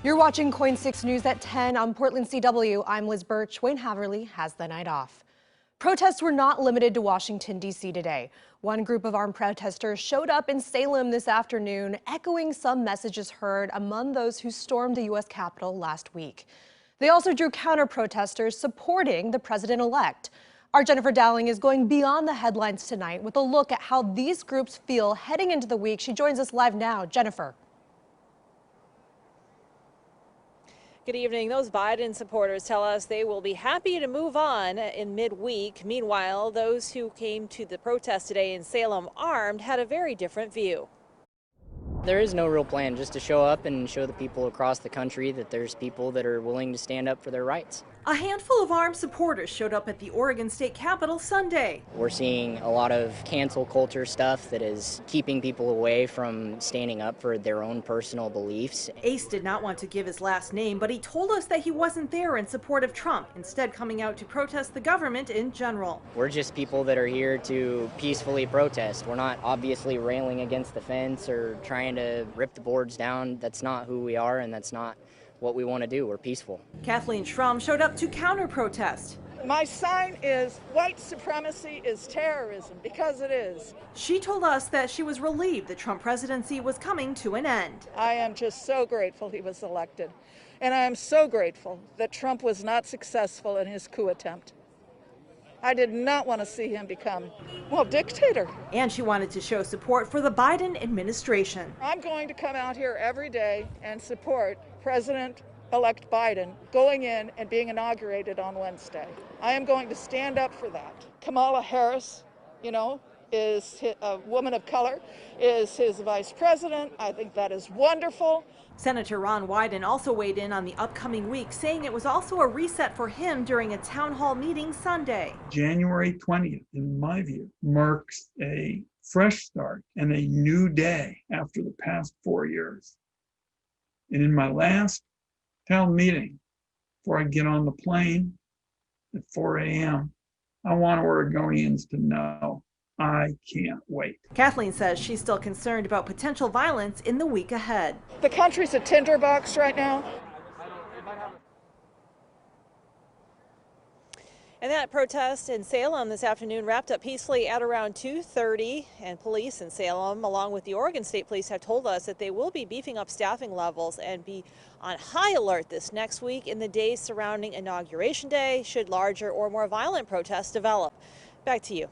You're watching Coin 6 News at 10 on Portland CW. I'm Liz Birch. Wayne Haverly has the night off. Protests were not limited to Washington, D.C. today. One group of armed protesters showed up in Salem this afternoon, echoing some messages heard among those who stormed the U.S. Capitol last week. They also drew counter-protesters supporting the president-elect. Our Jennifer Dowling is going beyond the headlines tonight with a look at how these groups feel heading into the week. She joins us live now. Jennifer. Good evening. Those Biden supporters tell us they will be happy to move on in midweek. Meanwhile, those who came to the protest today in Salem armed had a very different view. There is no real plan, just to show up and show the people across the country that there's people that are willing to stand up for their rights. A handful of armed supporters showed up at the Oregon State Capitol Sunday. We're seeing a lot of cancel culture stuff that is keeping people away from standing up for their own personal beliefs. Ace did not want to give his last name, but he told us that he wasn't there in support of Trump, instead coming out to protest the government in general. We're just people that are here to peacefully protest. We're not obviously railing against the fence or trying to rip the boards down. That's not who we are, and that's not what we want to do. We're peaceful. Kathleen Schramm showed up to counter-protest. My sign is white supremacy is terrorism, because it is. She told us that she was relieved the Trump presidency was coming to an end. I am just so grateful he was elected. And I am so grateful that Trump was not successful in his coup attempt. I did not want to see him become, well, dictator. And she wanted to show support for the Biden administration. I'm going to come out here every day and support President-elect Biden going in and being inaugurated on Wednesday. I am going to stand up for that. Kamala Harris, is a woman of color, is his vice president. I think that is wonderful. Senator Ron Wyden also weighed in on the upcoming week, saying it was also a reset for him during a town hall meeting Sunday. January 20th, in my view, marks a fresh start and a new day after the past 4 years. And in my last town meeting, before I get on the plane at 4 a.m., I want Oregonians to know I can't wait. Kathleen says she's still concerned about potential violence in the week ahead. The country's a tinderbox right now. And that protest in Salem this afternoon wrapped up peacefully at around 2:30, and police in Salem, along with the Oregon State Police, have told us that they will be beefing up staffing levels and be on high alert this next week in the days surrounding Inauguration Day should larger or more violent protests develop. Back to you.